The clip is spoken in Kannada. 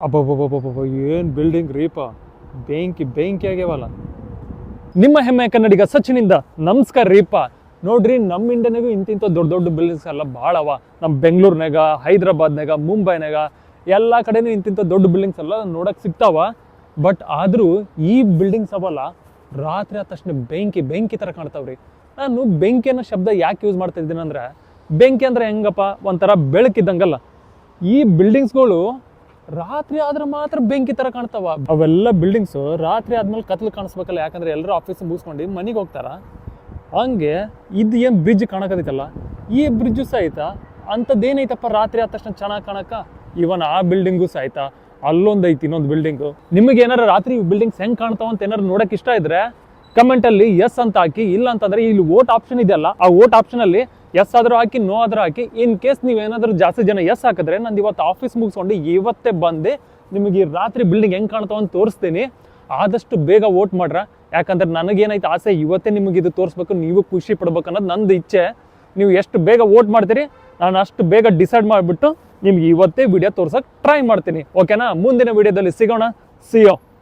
ಅಬ್ಬಬ್ಬಬ್ಬಬ್ಬ ಏನು ಬಿಲ್ಡಿಂಗ್ ರೀಪ, ಬೆಂಕಿ ಆಗ್ಯಾವಲ್ಲ. ನಿಮ್ಮ ಹೆಮ್ಮೆ ಕನ್ನಡಿಗ ಸಚಿನಿಂದ ನಮಸ್ಕಾರ ರೀಪ. ನೋಡ್ರಿ, ನಮ್ಮ ಇಂಡಿಯಾನಾಗೂ ಇಂತಿಂಥ ದೊಡ್ಡ ದೊಡ್ಡ ಬಿಲ್ಡಿಂಗ್ಸ್ ಎಲ್ಲ ಭಾಳ ಅವ. ನಮ್ಮ ಬೆಂಗಳೂರಿನಾಗ, ಹೈದ್ರಾಬಾದ್ನಾಗ, ಮುಂಬೈನಾಗ ಎಲ್ಲ ಕಡೆನೂ ಇಂತಿಂಥ ದೊಡ್ಡ ಬಿಲ್ಡಿಂಗ್ಸ್ ಎಲ್ಲ ನೋಡಕ್ಕೆ ಸಿಗ್ತಾವ. ಬಟ್ ಆದರೂ ಈ ಬಿಲ್ಡಿಂಗ್ಸ್ ಅವಲ್ಲ, ರಾತ್ರಿ ಆದ ತಕ್ಷಣ ಬೆಂಕಿ ಥರ ಕಾಣ್ತಾವ್ರಿ. ನಾನು ಬೆಂಕಿ ಅನ್ನೋ ಶಬ್ದ ಯಾಕೆ ಯೂಸ್ ಮಾಡ್ತಾ ಇದ್ದೀನಿ ಅಂದ್ರೆ, ಬೆಂಕಿ ಅಂದ್ರೆ ಹೆಂಗಪ್ಪ, ಒಂಥರ ಬೆಳಕಿದ್ದಂಗಲ್ಲ. ಈ ಬಿಲ್ಡಿಂಗ್ಸ್ಗಳು ರಾತ್ರಿ ಆದ್ರೆ ಮಾತ್ರ ಬೆಂಕಿ ಥರ ಕಾಣ್ತಾವ. ಅವೆಲ್ಲ ಬಿಲ್ಡಿಂಗ್ಸು ರಾತ್ರಿ ಆದ್ಮೇಲೆ ಕತ್ಲು ಕಾಣಿಸ್ಬೇಕಲ್ಲ, ಯಾಕಂದ್ರೆ ಎಲ್ಲರೂ ಆಫೀಸ್ ಮುಗಿಸ್ಕೊಂಡು ಮನೆಗೆ ಹೋಗ್ತಾರ. ಹಂಗೆ ಇದು ಏನು ಬ್ರಿಡ್ಜ್ ಕಾಣಕತ್ತೈತಲ್ಲ, ಈ ಬ್ರಿಡ್ಜು ಸಹಿತ ಅಂಥದ್ದೇನೈತಪ್ಪ ರಾತ್ರಿ ಆದ ತಕ್ಷಣ ಚೆನ್ನಾಗಿ ಕಾಣಕ್ಕ. ಇವನ್ ಆ ಬಿಲ್ಡಿಂಗು ಸಹಿತ ಅಲ್ಲೊಂದು ಐತಿ, ಇನ್ನೊಂದು ಬಿಲ್ಡಿಂಗು. ನಿಮಗೆ ಏನಾರು ರಾತ್ರಿ ಬಿಲ್ಡಿಂಗ್ಸ್ ಹೆಂಗೆ ಕಾಣ್ತಾವ ಅಂತ ಏನಾರು ನೋಡಕ್ಕೆ ಇಷ್ಟ ಇದ್ರೆ ಕಮೆಂಟಲ್ಲಿ ಎಸ್ ಅಂತ ಹಾಕಿ. ಇಲ್ಲ ಅಂತಂದ್ರೆ ಇಲ್ಲಿ ವೋಟ್ ಆಪ್ಷನ್ ಇದೆಯಲ್ಲ, ಆ ವೋಟ್ ಆಪ್ಷನಲ್ಲಿ ಎಸ್ ಆದರೂ ಹಾಕಿ, ನೋ ಆದರೂ ಹಾಕಿ. ಇನ್ ಕೇಸ್ ನೀವೇನಾದ್ರೂ ಜಾಸ್ತಿ ಜನ ಎಸ್ ಹಾಕಿದ್ರೆ ನಂದು ಇವತ್ತು ಆಫೀಸ್ ಮುಗಿಸ್ಕೊಂಡು ಇವತ್ತೇ ಬಂದು ನಿಮಗೆ ಈ ರಾತ್ರಿ ಬಿಲ್ಡಿಂಗ್ ಹೆಂಗೆ ಕಾಣ್ತಾವ ಅಂತ ತೋರಿಸ್ತೀನಿ. ಆದಷ್ಟು ಬೇಗ ವೋಟ್ ಮಾಡ್ರ, ಯಾಕಂದ್ರೆ ನನಗೇನೈತೆ ಆಸೆ, ಇವತ್ತೇ ನಿಮಗೆ ಇದು ತೋರಿಸ್ಬೇಕು, ನೀವು ಖುಷಿ ಪಡ್ಬೇಕು ಅನ್ನೋದು ನಂದು ಇಚ್ಛೆ. ನೀವು ಎಷ್ಟು ಬೇಗ ವೋಟ್ ಮಾಡ್ತೀರಿ, ನಾನು ಅಷ್ಟು ಬೇಗ ಡಿಸೈಡ್ ಮಾಡಿಬಿಟ್ಟು ನಿಮ್ಗೆ ಇವತ್ತೇ ವಿಡಿಯೋ ತೋರ್ಸಕ್ಕೆ ಟ್ರೈ ಮಾಡ್ತೀನಿ. ಓಕೆನಾ? ಮುಂದಿನ ವಿಡಿಯೋದಲ್ಲಿ ಸಿಗೋಣ. See you.